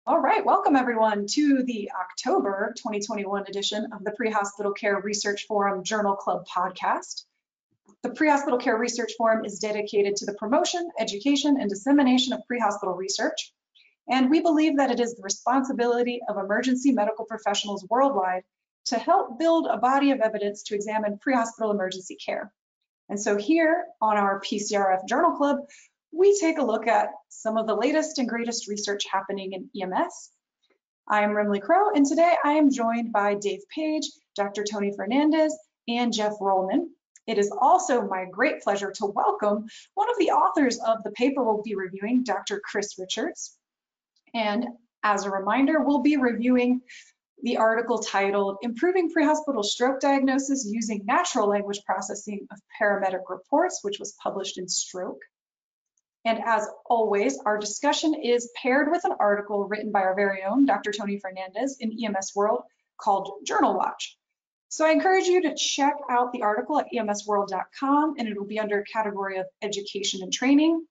All right, welcome everyone to the October 2021 edition of the Prehospital Care Research Forum Journal Club podcast. The Prehospital Care Research Forum is dedicated to the promotion, education, and dissemination of prehospital research. And we believe that it is the responsibility of emergency medical professionals worldwide to help build a body of evidence to examine prehospital emergency care. And so here on our PCRF Journal Club, we take a look at some of the latest and greatest research happening in EMS. I'm Remley Crow, and today I am joined by Dave Page, Dr. Tony Fernandez, and Jeff Rollman. It is also my great pleasure to welcome one of the authors of the paper we'll be reviewing, Dr. Chris Richards. And as a reminder, we'll be reviewing the article titled Improving Prehospital Stroke Diagnosis Using Natural Language Processing of Paramedic Reports, which was published in Stroke. And as always, our discussion is paired with an article written by our very own Dr. Tony Fernandez in EMS World called Journal Watch. So I encourage you to check out the article at emsworld.com, and it will be under a category of education and training.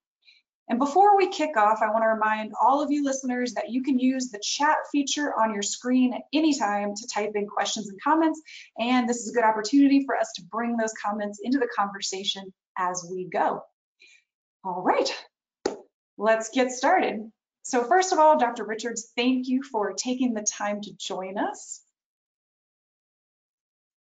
And before we kick off, I want to remind all of you listeners that you can use the chat feature on your screen at any time to type in questions and comments. And this is a good opportunity for us to bring those comments into the conversation as we go. All right, let's get started. So first of all, Dr. Richards, thank you for taking the time to join us.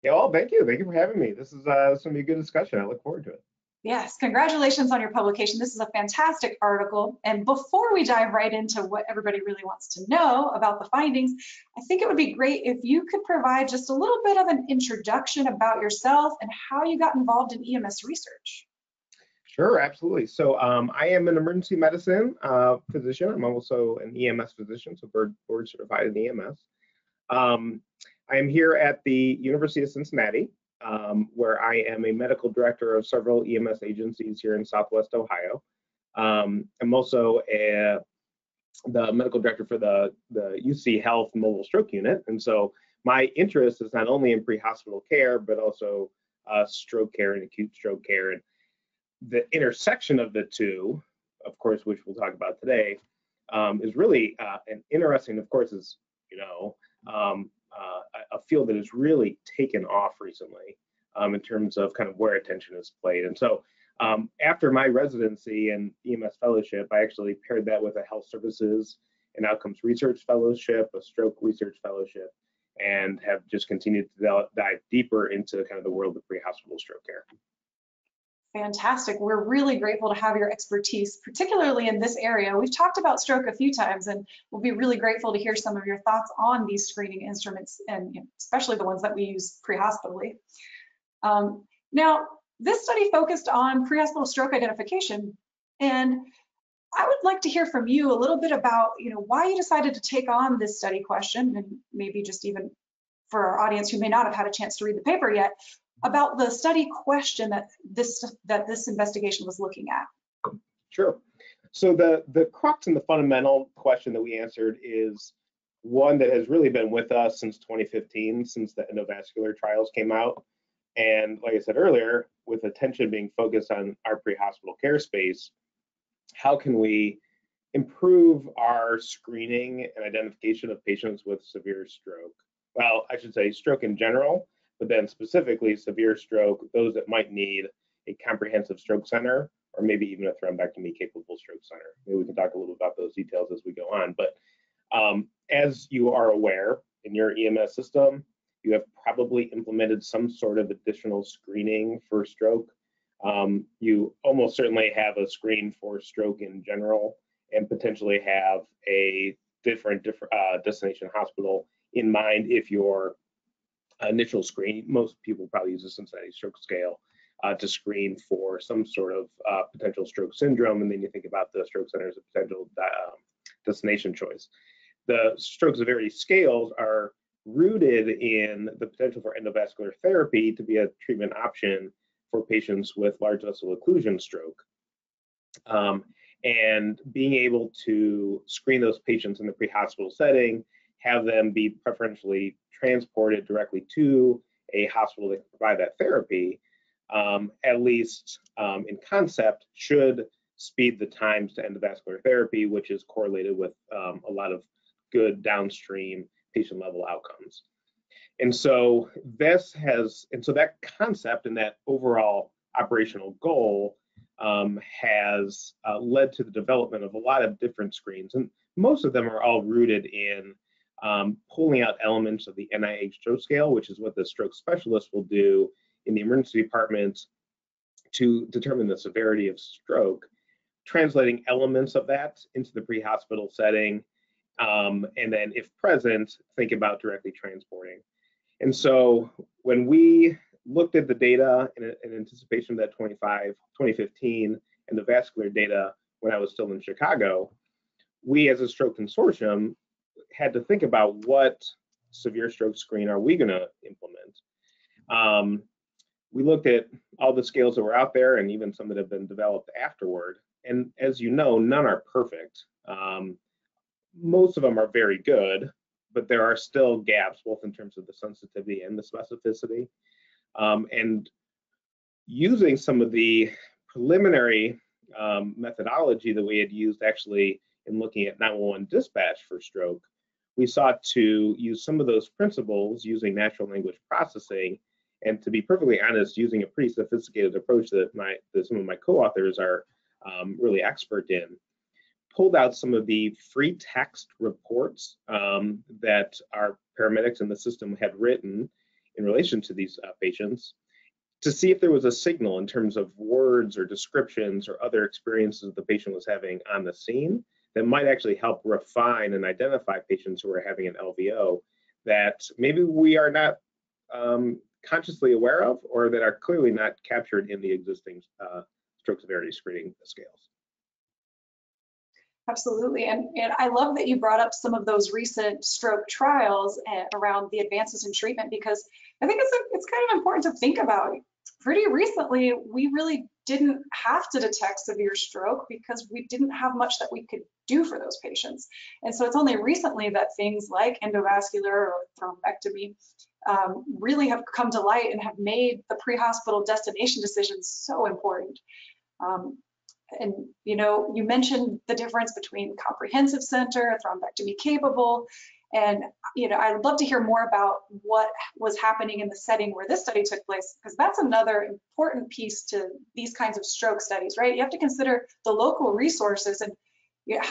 Yeah, well, thank you. Thank you for having me. This is going to be a good discussion. I look forward to it. Yes, congratulations on your publication. This is a fantastic article. And before we dive right into what everybody really wants to know about the findings, I think it would be great if you could provide just a little bit of an introduction about yourself and how you got involved in EMS research. Sure, absolutely. So I am an emergency medicine physician. I'm also an EMS physician, so board certified in EMS. I am here at the University of Cincinnati, where I am a medical director of several EMS agencies here in Southwest Ohio. I'm also the medical director for the UC Health Mobile Stroke Unit. And so my interest is not only in pre-hospital care, but also stroke care and acute stroke care. And the intersection of the two, of course, which we'll talk about today, is really an interesting, of course, is, you know, a field that has really taken off recently in terms of kind of where attention is played. And so after my residency and EMS fellowship, I actually paired that with a health services and outcomes research fellowship, a stroke research fellowship, and have just continued to dive deeper into kind of the world of pre-hospital stroke care. Fantastic. We're really grateful to have your expertise, particularly in this area. We've talked about stroke a few times, and we'll be really grateful to hear some of your thoughts on these screening instruments, and especially the ones that we use pre-hospitally. Now, this study focused on pre-hospital stroke identification, and I would like to hear from you a little bit about, why you decided to take on this study question, and maybe just even for our audience who may not have had a chance to read the paper yet, about the study question that this investigation was looking at. Sure. So the crux and the fundamental question that we answered is one that has really been with us since 2015, since the endovascular trials came out. And like I said earlier, with attention being focused on our pre-hospital care space, how can we improve our screening and identification of patients with severe stroke? Well, I should say stroke in general, but then specifically severe stroke, those that might need a comprehensive stroke center, or maybe even a thrombectomy capable stroke center. Maybe we can talk a little about those details as we go on. But as you are aware, in your EMS system, you have probably implemented some sort of additional screening for stroke. You almost certainly have a screen for stroke in general, and potentially have a different destination hospital in mind if your initial screen. Most people probably use the Cincinnati stroke scale to screen for some sort of potential stroke syndrome, and then you think about the stroke center as a potential destination choice. The stroke severity scales are rooted in the potential for endovascular therapy to be a treatment option for patients with large vessel occlusion stroke. And being able to screen those patients in the pre-hospital setting, have them be preferentially transported directly to a hospital that can provide that therapy, at least in concept, should speed the times to endovascular therapy, which is correlated with a lot of good downstream patient level outcomes. And so that concept and that overall operational goal has led to the development of a lot of different screens, and most of them are all rooted in pulling out elements of the NIH stroke scale, which is what the stroke specialist will do in the emergency department to determine the severity of stroke, translating elements of that into the pre-hospital setting, and then if present, think about directly transporting. And so when we looked at the data in anticipation of that 2015 and the vascular data when I was still in Chicago, we as a stroke consortium had to think about what severe stroke screen are we going to implement. We looked at all the scales that were out there and even some that have been developed afterward. And as you know, none are perfect. Most of them are very good, but there are still gaps, both in terms of the sensitivity and the specificity. And using some of the preliminary methodology that we had used actually in looking at 911 dispatch for stroke, we sought to use some of those principles using natural language processing, and to be perfectly honest, using a pretty sophisticated approach that some of my co-authors are really expert in. Pulled out some of the free text reports that our paramedics in the system had written in relation to these patients to see if there was a signal in terms of words or descriptions or other experiences the patient was having on the scene that might actually help refine and identify patients who are having an LVO that maybe we are not consciously aware of, or that are clearly not captured in the existing stroke severity screening scales. Absolutely, and I love that you brought up some of those recent stroke trials around the advances in treatment, because I think it's kind of important to think about. Pretty recently, we really didn't have to detect severe stroke because we didn't have much that we could do for those patients. And so it's only recently that things like endovascular or thrombectomy really have come to light and have made the pre-hospital destination decisions so important. And you know, you mentioned the difference between comprehensive center, thrombectomy capable, and you know, I'd love to hear more about what was happening in the setting where this study took place, because that's another important piece to these kinds of stroke studies, right? You have to consider the local resources and you know,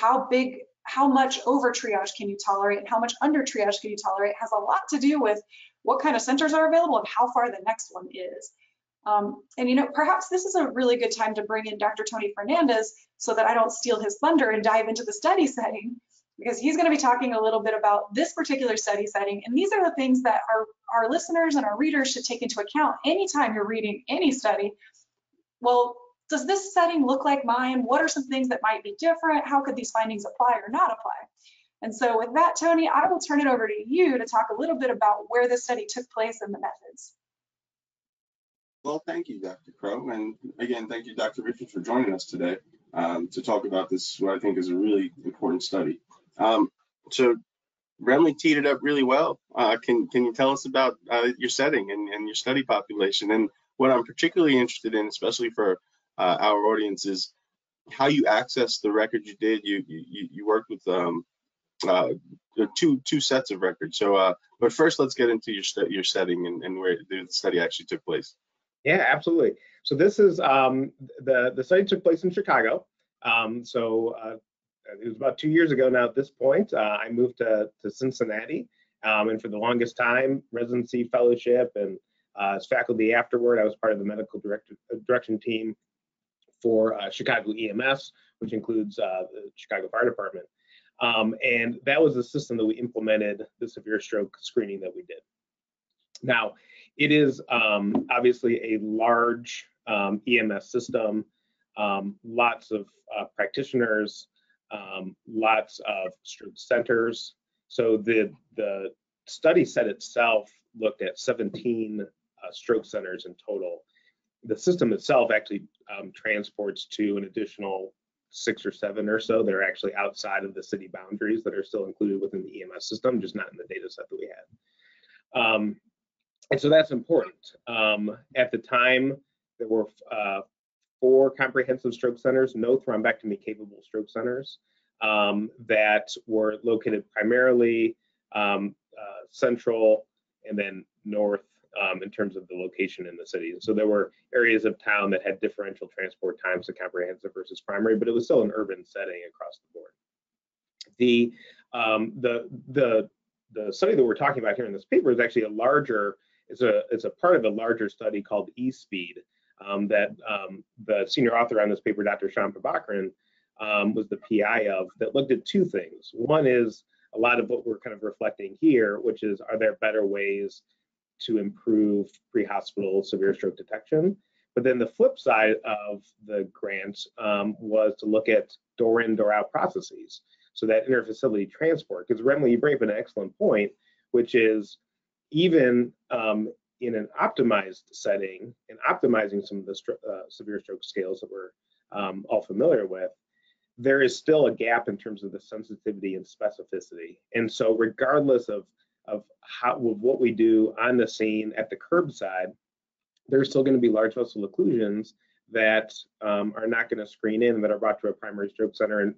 how much over triage can you tolerate and how much under triage can you tolerate has a lot to do with what kind of centers are available and how far the next one is. And you know, perhaps this is a really good time to bring in Dr. Tony Fernandez so that I don't steal his thunder and dive into the study setting, because he's going to be talking a little bit about this particular study setting. And these are the things that our listeners and our readers should take into account anytime you're reading any study. Well, does this setting look like mine? What are some things that might be different? How could these findings apply or not apply? And so with that, Tony, I will turn it over to you to talk a little bit about where this study took place and the methods. Well, thank you, Dr. Crow. And again, thank you, Dr. Richards, for joining us today to talk about this, what I think is a really important study. So Remley teed it up really well. Can you tell us about your setting and your study population? And what I'm particularly interested in, especially for our audience, is how you access the records you did. You worked with two sets of records. So, but first, let's get into your setting and where the study actually took place. Yeah, absolutely. So this is the study took place in Chicago. It was about 2 years ago now at this point. I moved to Cincinnati, and for the longest time, residency, fellowship, and as faculty afterward, I was part of the medical direction team for Chicago EMS, which includes the Chicago Fire Department. And that was the system that we implemented the severe stroke screening that we did. Now, it is obviously a large EMS system, lots of practitioners, lots of stroke centers. So the study set itself looked at 17 stroke centers in total. The system itself actually transports to an additional 6 or 7 or so that are actually outside of the city boundaries that are still included within the EMS system, just not in the data set that we had. And so that's important. At the time, there were 4 comprehensive stroke centers, no thrombectomy capable stroke centers. that were located primarily central and then north in terms of the location in the city. And so there were areas of town that had differential transport times to comprehensive versus primary, but it was still an urban setting across the board. The study that we're talking about here in this paper is actually it's a part of a larger study called eSpeed that the senior author on this paper, Dr. Shyam Prabhakaran, was the PI of, that looked at two things. One is a lot of what we're kind of reflecting here, which is, are there better ways to improve pre-hospital severe stroke detection? But then the flip side of the grant was to look at door-in, door-out processes. So that interfacility transport, because Remley, you bring up an excellent point, which is even in an optimized setting and optimizing some of the severe stroke scales that we're all familiar with, there is still a gap in terms of the sensitivity and specificity. And so regardless of what we do on the scene at the curbside, there's still going to be large vessel occlusions that are not going to screen in, that are brought to a primary stroke center. And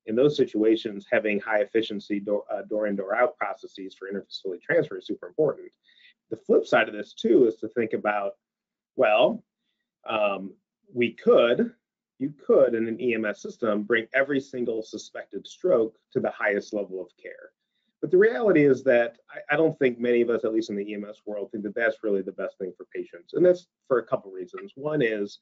in those situations, having high efficiency door-in, door-out processes for interfacility transfer is super important. The flip side of this too is to think about, well, you could in an EMS system bring every single suspected stroke to the highest level of care. But the reality is that I don't think many of us, at least in the EMS world, think that that's really the best thing for patients. And that's for a couple reasons. One is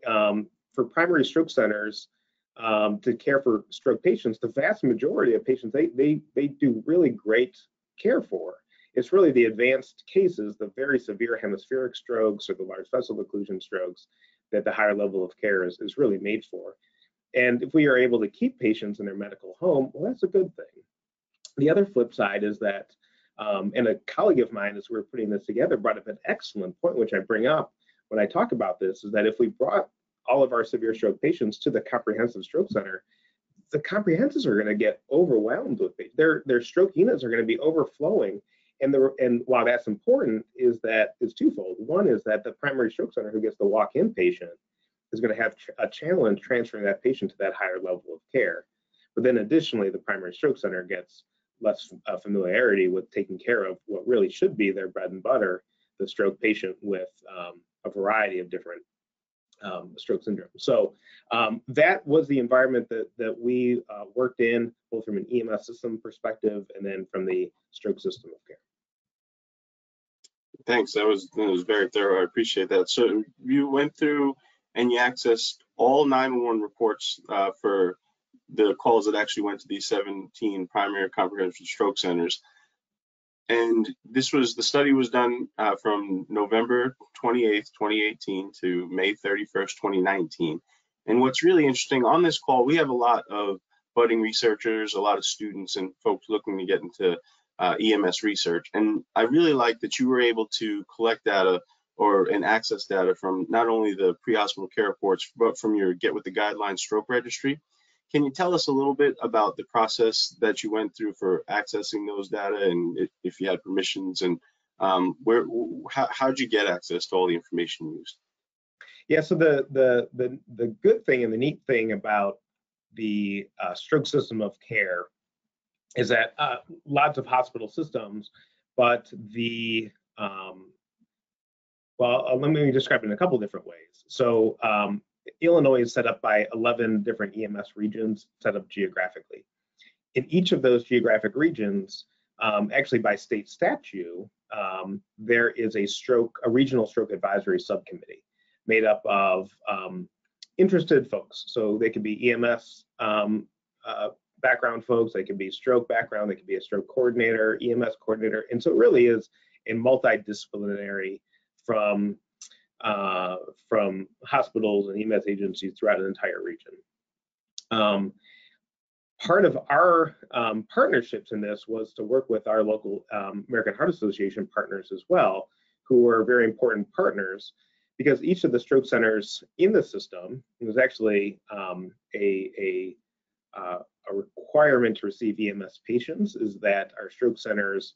for primary stroke centers to care for stroke patients, the vast majority of patients they do really great care for. It's really the advanced cases, the very severe hemispheric strokes or the large vessel occlusion strokes, that the higher level of care is really made for. And if we are able to keep patients in their medical home, well, that's a good thing. The other flip side is that, and a colleague of mine, as we were putting this together, brought up an excellent point, which I bring up when I talk about this, is that if we brought all of our severe stroke patients to the comprehensive stroke center, the comprehensives are going to get overwhelmed with patients. Their stroke units are going to be overflowing. And while that's important, is twofold. One is that the primary stroke center who gets the walk-in patient is going to have a challenge transferring that patient to that higher level of care. But then additionally, the primary stroke center gets less familiarity with taking care of what really should be their bread and butter, the stroke patient with a variety of different stroke syndromes. So that was the environment that we worked in, both from an EMS system perspective and then from the stroke system of care. Thanks. That was very thorough. I appreciate that. So you went through and you accessed all 911 reports for the calls that actually went to these 17 primary comprehensive stroke centers. And the study was done from November 28th, 2018 to May 31st, 2019. And what's really interesting on this call, we have a lot of budding researchers, a lot of students and folks looking to get into EMS research. And I really like that you were able to collect data and access data from not only the pre-hospital care reports, but from your Get With The Guidelines stroke registry. Can you tell us a little bit about the process that you went through for accessing those data, and if you had permissions, and how did you get access to all the information used? Yeah, so the good thing and the neat thing about the stroke system of care is that lots of hospital systems, but let me describe it in a couple different ways. So Illinois is set up by 11 different EMS regions set up geographically. In each of those geographic regions, actually by state statute, there is a regional stroke advisory subcommittee made up of interested folks. So they could be EMS background folks, they could be stroke background, they could be a stroke coordinator, EMS coordinator. And so it really is a multidisciplinary from hospitals and EMS agencies throughout an entire region. Part of our partnerships in this was to work with our local American Heart Association partners as well, who were very important partners, because each of the stroke centers in the system, it was actually a requirement to receive EMS patients, is that our stroke centers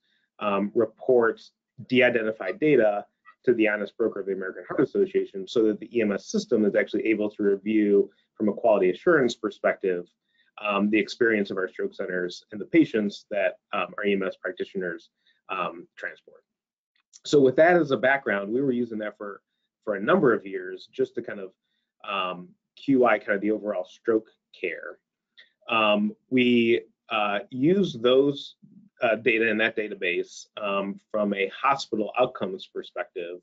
report de-identified data to the honest broker of the American Heart Association, so that the EMS system is actually able to review from a quality assurance perspective the experience of our stroke centers and the patients that our EMS practitioners transport. So with that as a background, we were using that for a number of years just to kind of QI kind of the overall stroke care. We use those data in that database from a hospital outcomes perspective.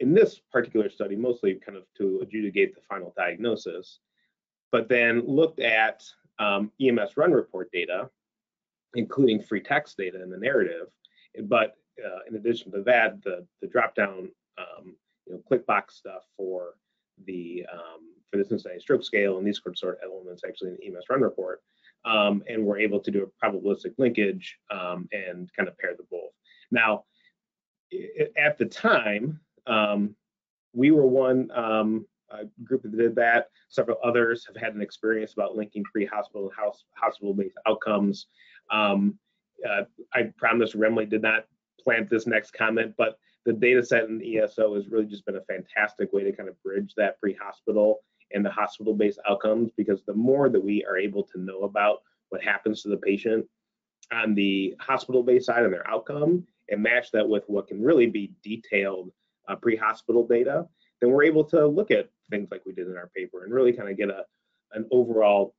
In this particular study, mostly kind of to adjudicate the final diagnosis, but then looked at EMS run report data, including free text data in the narrative. But in addition to that, the drop down, click box stuff for the Cincinnati stroke scale and these sort of elements actually in the EMS run report. And we're able to do a probabilistic linkage and kind of pair the both. Now, at the time, we were one group that did that. Several others have had an experience about linking pre-hospital and hospital-based outcomes. I promise Remley did not plant this next comment, but the data set in the ESO has really just been a fantastic way to kind of bridge that pre-hospital and the hospital-based outcomes, because the more that we are able to know about what happens to the patient on the hospital-based side and their outcome and match that with what can really be detailed pre-hospital data, then we're able to look at things like we did in our paper and really kind of get an overall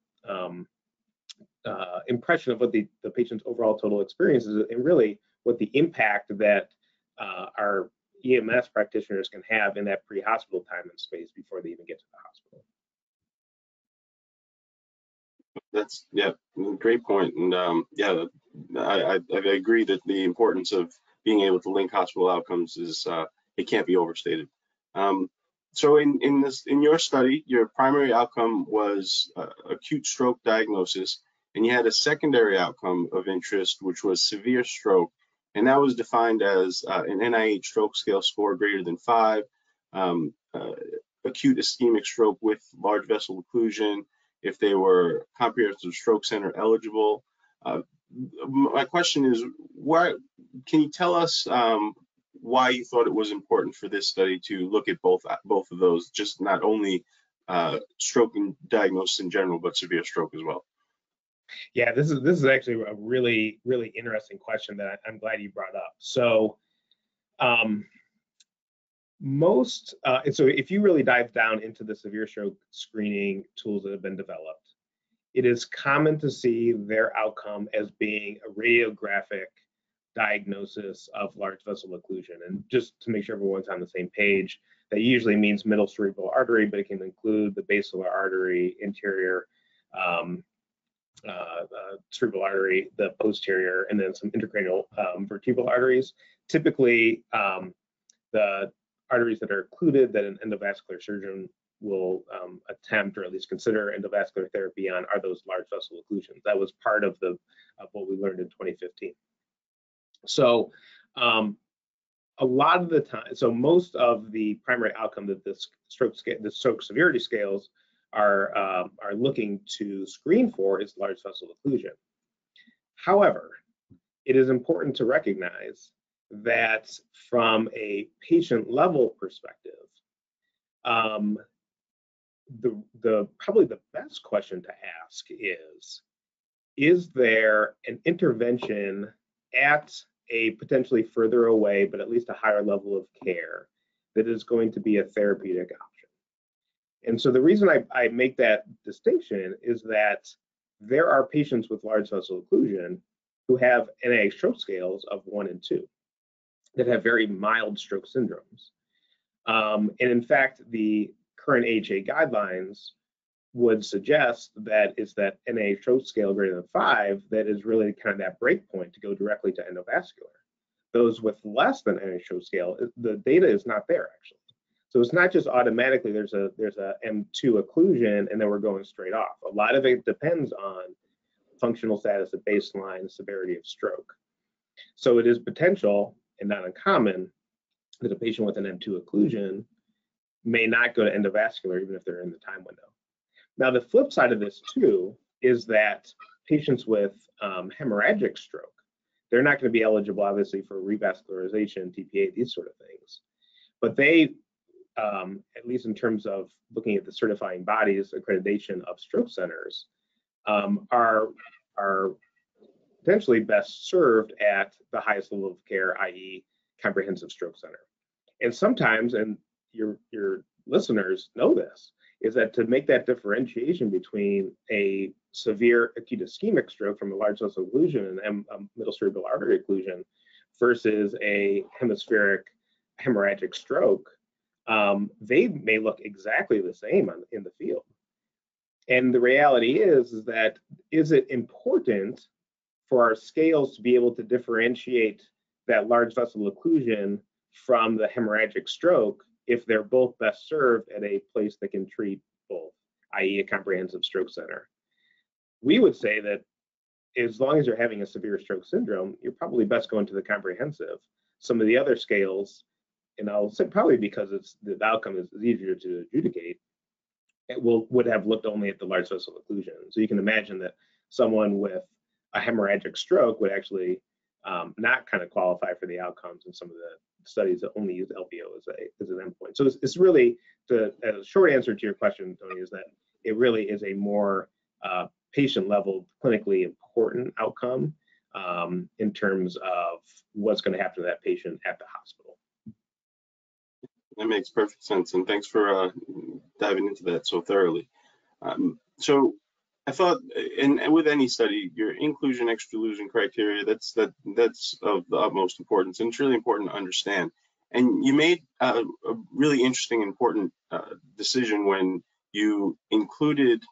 impression of what the patient's overall total experience is, and really what the impact that our EMS practitioners can have in that pre-hospital time and space before they even get to the hospital. That's, yeah, great point. And yeah, I agree that the importance of being able to link hospital outcomes is, it can't be overstated. So in your study, your primary outcome was acute stroke diagnosis, and you had a secondary outcome of interest, which was severe stroke, and that was defined as an NIH stroke scale score greater than 5, acute ischemic stroke with large vessel occlusion, if they were comprehensive stroke center eligible. My question is, can you tell us why you thought it was important for this study to look at both of those, just not only stroke and diagnosis in general, but severe stroke as well? Yeah, this is actually a really, really interesting question that I'm glad you brought up. So so if you really dive down into the severe stroke screening tools that have been developed, it is common to see their outcome as being a radiographic diagnosis of large vessel occlusion. And just to make sure everyone's on the same page, that usually means middle cerebral artery, but it can include the basilar artery, interior cerebral artery, the posterior, and then some intracranial vertebral arteries. Typically, the arteries that are occluded that an endovascular surgeon will attempt or at least consider endovascular therapy on are those large vessel occlusions. That was part of what we learned in 2015. So a lot of the time, so most of the primary outcome that the stroke severity scales are looking to screen for is large vessel occlusion. However, it is important to recognize that from a patient level perspective, probably the best question to ask is there an intervention at a potentially further away, but at least a higher level of care that is going to be a therapeutic option? And so the reason I make that distinction is that there are patients with large vessel occlusion who have NIH stroke scales of 1 and 2 that have very mild stroke syndromes. And in fact, the current AHA guidelines would suggest that it's that NIH stroke scale greater than 5 that is really kind of that break point to go directly to endovascular. Those with less than NIH stroke scale, the data is not there actually. So it's not just automatically there's a M2 occlusion and then we're going straight off. A lot of it depends on functional status at baseline, severity of stroke. So it is potential and not uncommon that a patient with an M2 occlusion may not go to endovascular even if they're in the time window. Now, the flip side of this too is that patients with hemorrhagic stroke, they're not going to be eligible obviously for revascularization, TPA, these sort of things. But they, at least in terms of looking at the certifying bodies accreditation of stroke centers, are potentially best served at the highest level of care, i.e. comprehensive stroke center. And sometimes, and your listeners know this, is that to make that differentiation between a severe acute ischemic stroke from a large vessel occlusion and middle cerebral artery occlusion versus a hemispheric hemorrhagic stroke, they may look exactly the same in the field. And the reality is that, is it important for our scales to be able to differentiate that large vessel occlusion from the hemorrhagic stroke if they're both best served at a place that can treat both, i.e. a comprehensive stroke center? We would say that as long as you're having a severe stroke syndrome, you're probably best going to the comprehensive. Some of the other scales, and I'll say probably because the outcome is easier to adjudicate, would have looked only at the large vessel occlusion. So you can imagine that someone with a hemorrhagic stroke would actually not kind of qualify for the outcomes in some of the studies that only use LVO as an endpoint. So it's really, the short answer to your question, Tony, is that it really is a more patient level, clinically important outcome in terms of what's going to happen to that patient at the hospital. That makes perfect sense, and thanks for diving into that so thoroughly. So I thought, and with any study, your inclusion exclusion criteria, that's of the utmost importance, and it's really important to understand. And you made a really interesting, important decision when you included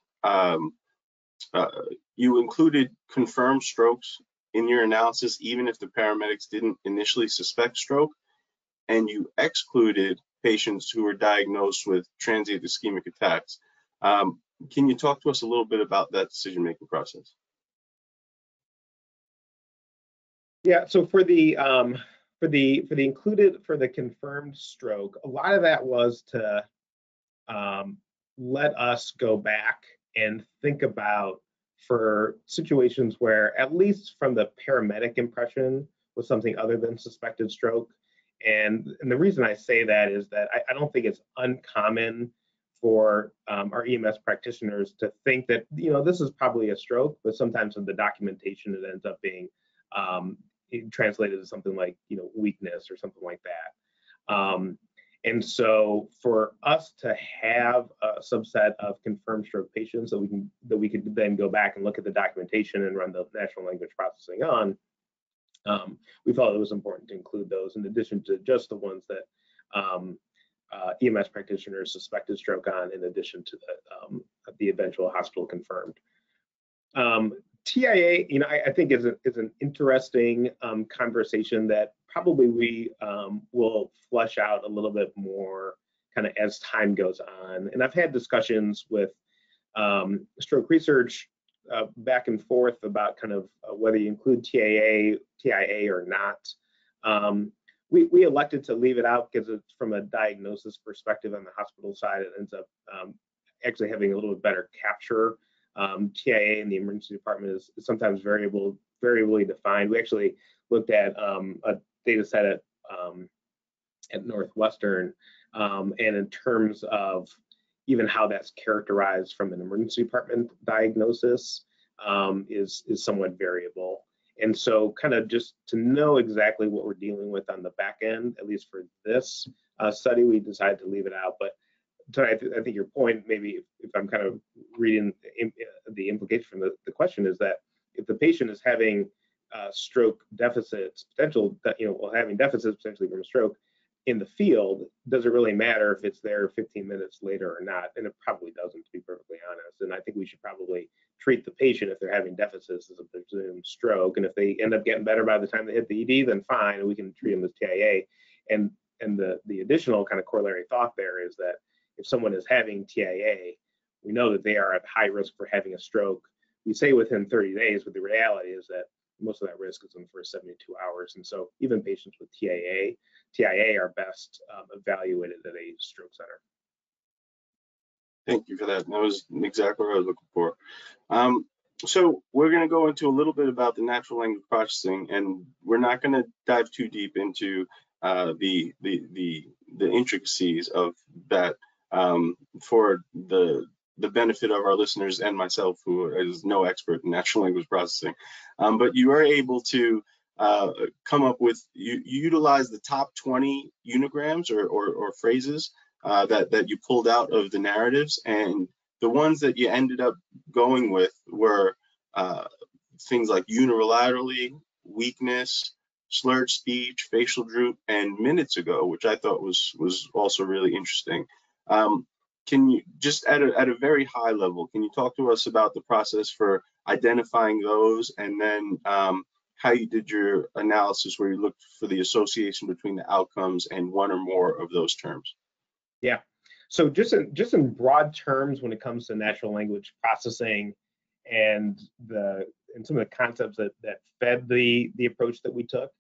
confirmed strokes in your analysis, even if the paramedics didn't initially suspect stroke, and you excluded patients who were diagnosed with transient ischemic attacks. Can you talk to us a little bit about that decision-making process? Yeah, so for the confirmed stroke, a lot of that was to let us go back and think about, for situations where, at least from the paramedic impression, was something other than suspected stroke. And the reason I say that is that I don't think it's uncommon for our EMS practitioners to think that, this is probably a stroke, but sometimes in the documentation it ends up being translated as something like, weakness or something like that. And so for us to have a subset of confirmed stroke patients that we could then go back and look at the documentation and run the natural language processing on, we felt it was important to include those in addition to just the ones that EMS practitioners suspected stroke on, in addition to the eventual hospital confirmed. TIA, I think is an interesting conversation that probably we will flesh out a little bit more kind of as time goes on. And I've had discussions with stroke research back and forth about kind of whether you include TIA or not. We elected to leave it out because it's, from a diagnosis perspective on the hospital side, it ends up actually having a little bit better capture. TIA in the emergency department is sometimes variably defined. We actually looked at a data set at Northwestern, and in terms of even how that's characterized from an emergency department diagnosis is somewhat variable. And so kind of just to know exactly what we're dealing with on the back end, at least for this study, we decided to leave it out. But I think your point, maybe if I'm kind of reading the implication from the question, is that if the patient is having stroke deficits, having deficits potentially from a stroke in the field, does it really matter if it's there 15 minutes later or not? And it probably doesn't, to be perfectly honest. And I think we should probably treat the patient if they're having deficits as a presumed stroke. And if they end up getting better by the time they hit the ED, then fine, and we can treat them as TIA. And the additional kind of corollary thought there is that if someone is having TIA, we know that they are at high risk for having a stroke. We say within 30 days, but the reality is that most of that risk is in the first 72 hours. And so even patients with TIA are best evaluated at a stroke center. Thank you for that. That was exactly what I was looking for. So we're going to go into a little bit about the natural language processing, and we're not going to dive too deep into the intricacies of that for the the benefit of our listeners and myself, who is no expert in natural language processing. But you are able to come up with, you utilize the top 20 unigrams or phrases that you pulled out of the narratives, and the ones that you ended up going with were things like unilaterally, weakness, slurred speech, facial droop, and minutes ago, which I thought was also really interesting. Can you just at a very high level, can you talk to us about the process for identifying those, and then how you did your analysis where you looked for the association between the outcomes and one or more of those terms? Yeah. So just in broad terms, when it comes to natural language processing and some of the concepts that fed the approach that we took,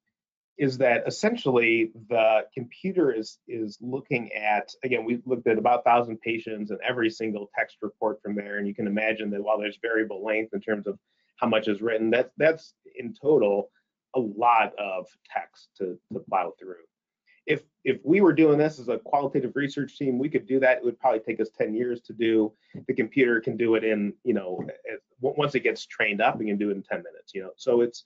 is that essentially the computer is looking at, again, we looked at about 1,000 patients and every single text report from there, and you can imagine that while there's variable length in terms of how much is written, that's in total a lot of text to plow through. If we were doing this as a qualitative research team, we could do that. It would probably take us 10 years to do. The computer can do it in, once it gets trained up, it can do it in 10 minutes, So it's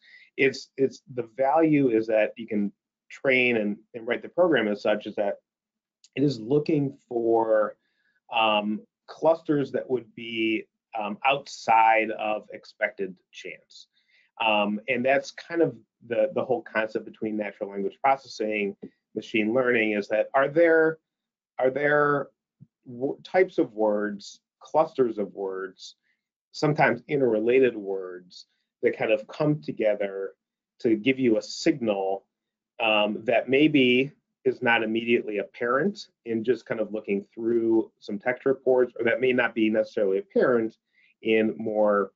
the value is that you can train and write the program as such, is that it is looking for clusters that would be outside of expected chance. And that's kind of the whole concept between natural language processing, machine learning, is that are there types of words, clusters of words, sometimes interrelated words that kind of come together to give you a signal that maybe is not immediately apparent in just kind of looking through some text reports, or that may not be necessarily apparent in more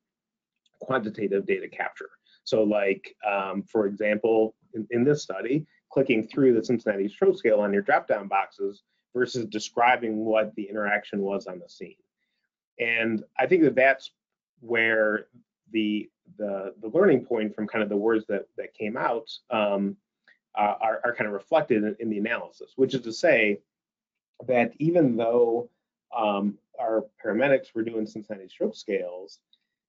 quantitative data capture. So like, for example, in this study, clicking through the Cincinnati Stroke Scale on your drop-down boxes versus describing what the interaction was on the scene. And I think that's where the learning point from kind of the words that came out are kind of reflected in the analysis, which is to say that even though our paramedics were doing Cincinnati Stroke Scales,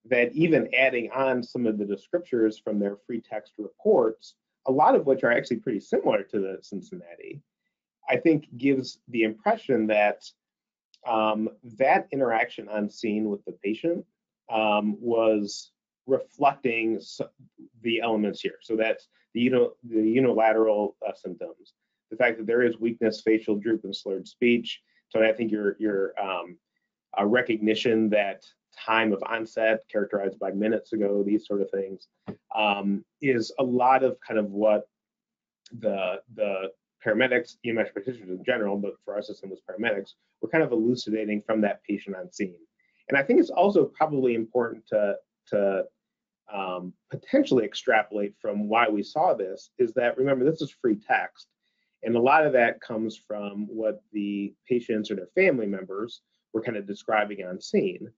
that even adding on some of the descriptors from their free text reports, a lot of which are actually pretty similar to the Cincinnati, I think gives the impression that that interaction on scene with the patient was reflecting the elements here. So that's the unilateral symptoms, the fact that there is weakness, facial droop, and slurred speech. So I think your recognition that time of onset, characterized by minutes ago, these sort of things, is a lot of kind of what the paramedics, EMS practitioners in general, but for our system was paramedics, were kind of elucidating from that patient on scene. And I think it's also probably important to potentially extrapolate from why we saw this, is that, remember, this is free text, and a lot of that comes from what the patients or their family members were kind of describing on scene.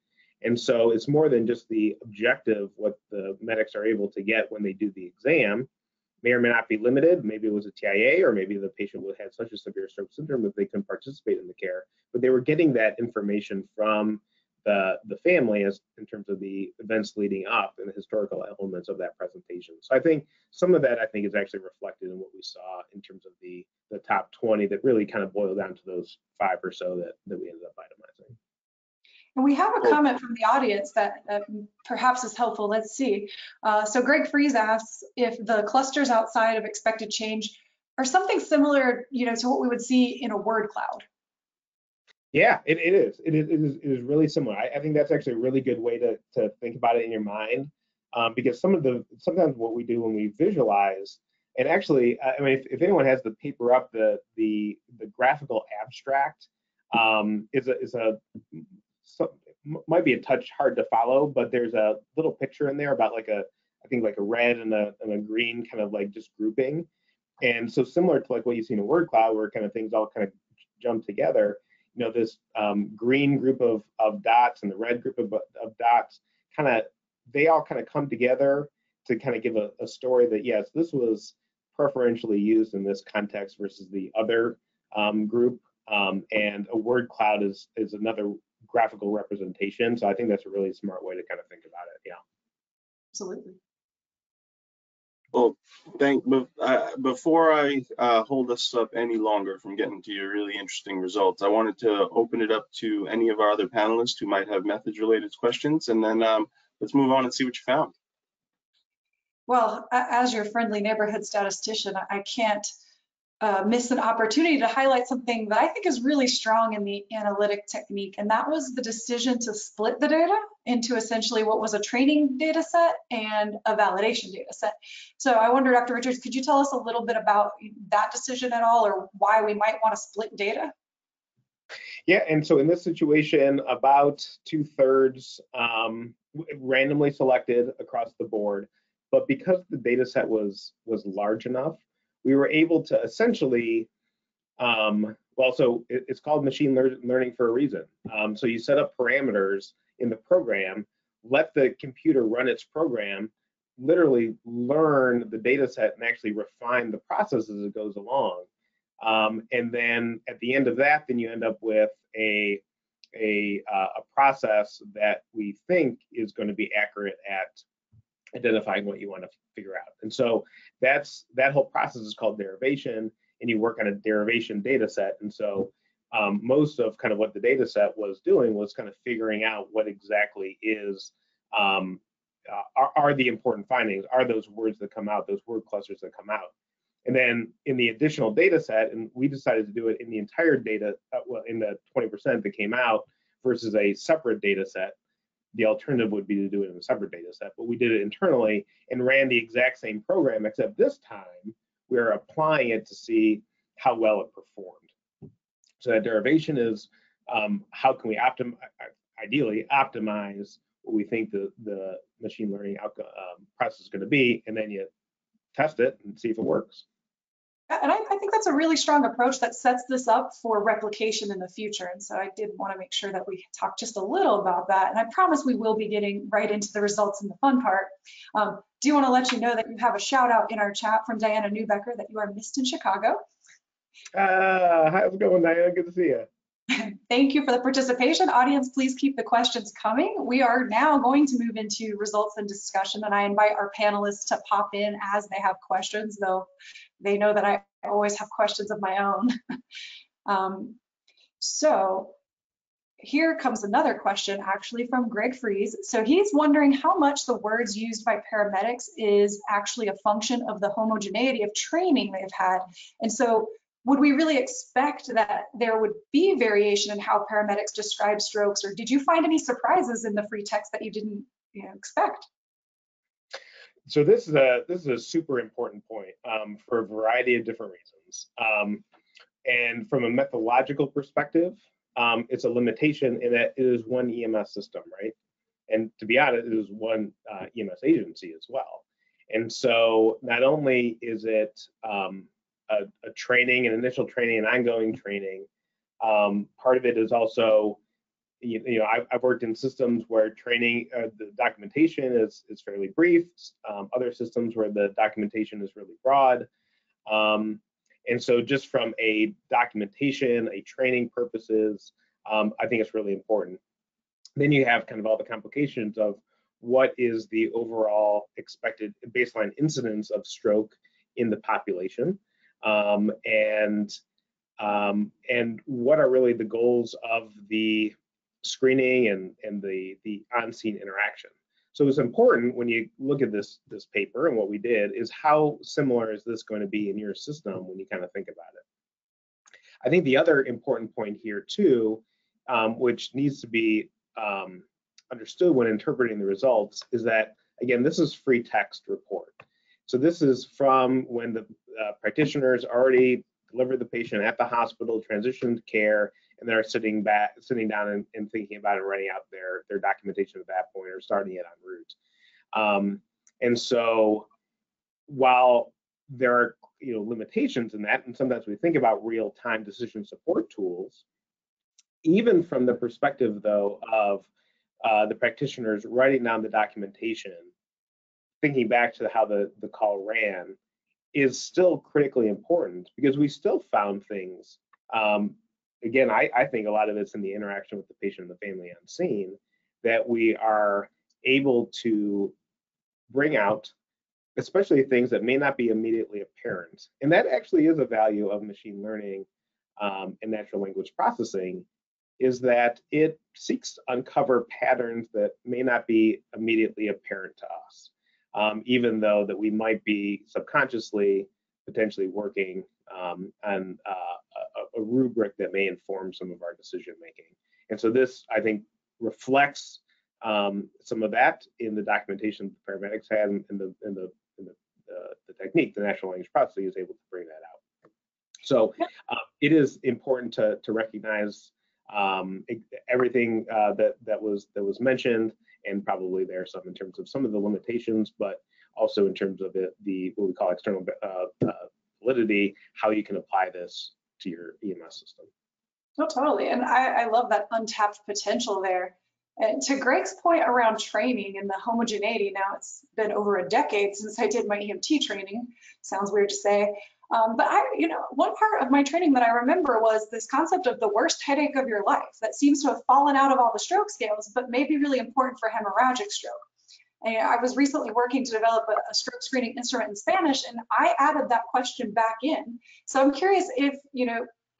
And so it's more than just the objective, what the medics are able to get when they do the exam may or may not be limited. Maybe it was a TIA, or maybe the patient would have such a severe stroke syndrome that they couldn't participate in the care. But they were getting that information from the family as in terms of the events leading up and the historical elements of that presentation. So I think some of that, I think, is actually reflected in what we saw in terms of the top 20 that really kind of boiled down to those 5 or so that we ended up itemizing. And we have a comment from the audience that perhaps is helpful. Let's see. So Greg Fries asks if the clusters outside of expected change are something similar, to what we would see in a word cloud. Yeah, it is. It is really similar. I think that's actually a really good way to think about it in your mind, because sometimes what we do when we visualize, and actually, I mean, if anyone has the paper up, the graphical abstract might be a touch hard to follow, but there's a little picture in there about I think like a red and a green kind of like just grouping. And so similar to like what you see in a word cloud, where kind of things all kind of jump together, this green group of dots and the red group of dots, they all kind of come together to kind of give a story that, yes, this was preferentially used in this context versus the other group. And a word cloud is another graphical representation. So I think that's a really smart way to kind of think about it. Yeah. Absolutely. Well, before I hold us up any longer from getting to your really interesting results, I wanted to open it up to any of our other panelists who might have methods-related questions, and then let's move on and see what you found. Well, as your friendly neighborhood statistician, I can't miss an opportunity to highlight something that I think is really strong in the analytic technique, and that was the decision to split the data into essentially what was a training data set and a validation data set. So I wonder, Dr. Richards, could you tell us a little bit about that decision at all, or why we might want to split data? Yeah, and so in this situation, about 2/3 randomly selected across the board, but because the data set was large enough, we were able to essentially, well, so it's called machine learning for a reason. So you set up parameters in the program, let the computer run its program, literally learn the data set and actually refine the process as it goes along. And then at the end of that, then you end up with a process that we think is going to be accurate at identifying what you want to figure out. And so that whole process is called derivation, and you work on a derivation data set. And so most of kind of what the data set was doing was kind of figuring out what exactly is are the important findings, are those words that come out, those word clusters that come out. And then in the additional data set, and we decided to do it in the entire data, well, in the 20% that came out versus a separate data set. The alternative would be to do it in a separate data set, but we did it internally and ran the exact same program, except this time we're applying it to see how well it performed. So that derivation is how can we ideally optimize what we think the machine learning outcome process is going to be, and then you test it and see if it works. And I think that's a really strong approach that sets this up for replication in the future. And so I did want to make sure that we talk just a little about that. And I promise we will be getting right into the results and the fun part. Do want to let you know that you have a shout out in our chat from Diana Newbecker that you are missed in Chicago. How's it going, Diana? Good to see you. Thank you for the participation. Audience, please keep the questions coming. We are now going to move into results and discussion, and I invite our panelists to pop in as they have questions, though they know that I always have questions of my own. So here comes another question actually from Greg Fries. So he's wondering how much the words used by paramedics is actually a function of the homogeneity of training they've had. And so would we really expect that there would be variation in how paramedics describe strokes, or did you find any surprises in the free text that you didn't expect? So this is a super important point for a variety of different reasons. And from a methodological perspective, it's a limitation in that it is one EMS system, right? And to be honest, it is one EMS agency as well. And so not only is it a training, an initial training, and ongoing training. Part of it is also, I've worked in systems where training, the documentation is fairly brief. Other systems where the documentation is really broad. And so just from a documentation, a training purposes, I think it's really important. Then you have kind of all the complications of what is the overall expected baseline incidence of stroke in the population. And what are really the goals of the screening and the on-scene interaction. So it's important when you look at this paper, and what we did is how similar is this going to be in your system when you kind of think about it. I think the other important point here too, which needs to be understood when interpreting the results, is that, again, this is free text report. So this is from when the practitioners already delivered the patient at the hospital, transitioned care, and they're sitting down and thinking about it, and writing out their documentation at that point, or starting it en route. And so while there are limitations in that, and sometimes we think about real-time decision support tools, even from the perspective though of the practitioners writing down the documentation, thinking back to how the call ran, is still critically important, because we still found things again, I think a lot of it's in the interaction with the patient and the family on scene, that we are able to bring out, especially things that may not be immediately apparent. And that actually is a value of machine learning and natural language processing, is that it seeks to uncover patterns that may not be immediately apparent to us, even though that we might be subconsciously potentially working on a rubric that may inform some of our decision making. And so this, I think, reflects some of that in the documentation the paramedics had, and the technique, the natural language processing is able to bring that out. So it is important to recognize everything that was mentioned, and probably there are some in terms of some of the limitations, but also in terms of the what we call external validity, how you can apply this to your EMS system. No, totally. And I love that untapped potential there. And to Greg's point around training and the homogeneity, now it's been over a decade since I did my EMT training. Sounds weird to say. But one part of my training that I remember was this concept of the worst headache of your life that seems to have fallen out of all the stroke scales, but may be really important for hemorrhagic stroke. And I was recently working to develop a stroke screening instrument in Spanish, and I added that question back in. So I'm curious if,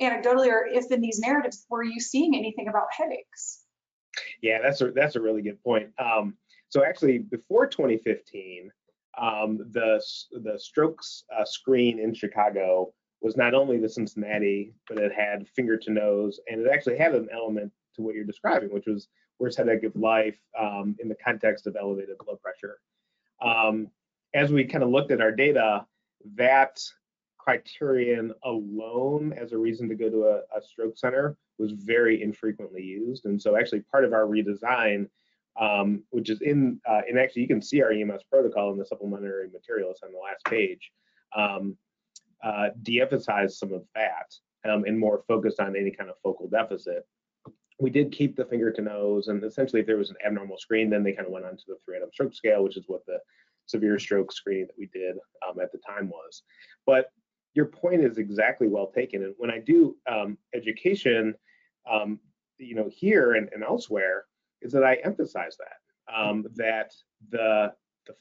anecdotally, or if in these narratives, were you seeing anything about headaches? Yeah, that's a really good point. So actually, before 2015, the strokes screen in Chicago was not only the Cincinnati, but it had finger to nose, and it actually had an element to what you're describing, which was worst headache of life in the context of elevated blood pressure. As we kind of looked at our data, that criterion alone as a reason to go to a stroke center was very infrequently used. And so actually part of our redesign, which is and actually you can see our EMS protocol in the supplementary materials on the last page, de-emphasized some of that and more focused on any kind of focal deficit. We did keep the finger to nose, and essentially if there was an abnormal screen, then they kind of went on to the 3-item stroke scale, which is what the severe stroke screening that we did at the time was. But your point is exactly well taken. And when I do education, here and elsewhere, is that I emphasize that, that the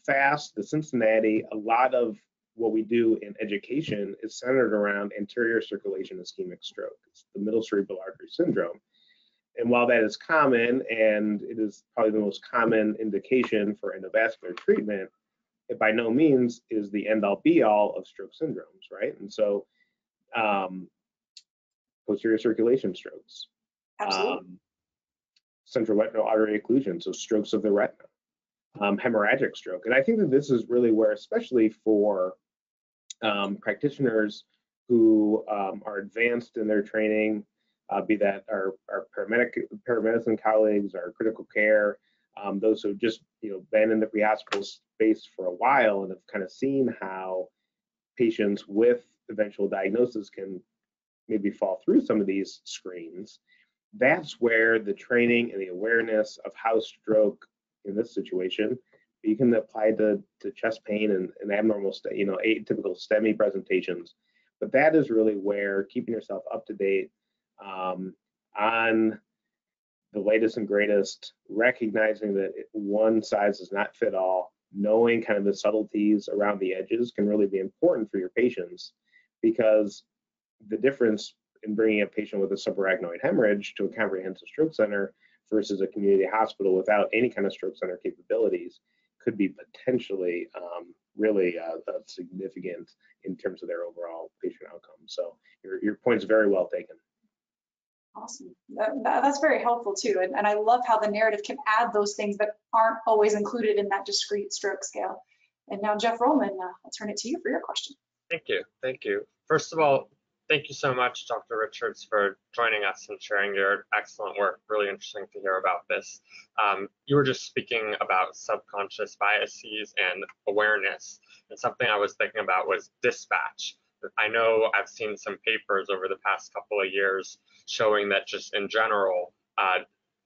FAST, the Cincinnati, a lot of what we do in education is centered around anterior circulation ischemic stroke. It's the middle cerebral artery syndrome. And while that is common, and it is probably the most common indication for endovascular treatment, it by no means is the end-all be-all of stroke syndromes, right? And so posterior circulation strokes, central retinal artery occlusion, so strokes of the retina, hemorrhagic stroke. And I think that this is really where, especially for practitioners who are advanced in their training, be that our paramedicine colleagues, our critical care, those who have just been in the pre-hospital space for a while and have kind of seen how patients with eventual diagnosis can maybe fall through some of these screens. That's where the training and the awareness of how stroke in this situation, you can apply to chest pain and abnormal, atypical STEMI presentations. But that is really where keeping yourself up to date on the latest and greatest, recognizing that one size does not fit all, knowing kind of the subtleties around the edges can really be important for your patients, because the difference in bringing a patient with a subarachnoid hemorrhage to a comprehensive stroke center versus a community hospital without any kind of stroke center capabilities could be potentially really significant in terms of their overall patient outcome. So your point's very well taken. Awesome. That's very helpful too. And I love how the narrative can add those things that aren't always included in that discrete stroke scale. And now, Jeff Rollman, I'll turn it to you for your question. Thank you. Thank you. First of all, thank you so much, Dr. Richards, for joining us and sharing your excellent work. Really interesting to hear about this. You were just speaking about subconscious biases and awareness. And something I was thinking about was dispatch. I know I've seen some papers over the past couple of years showing that just in general,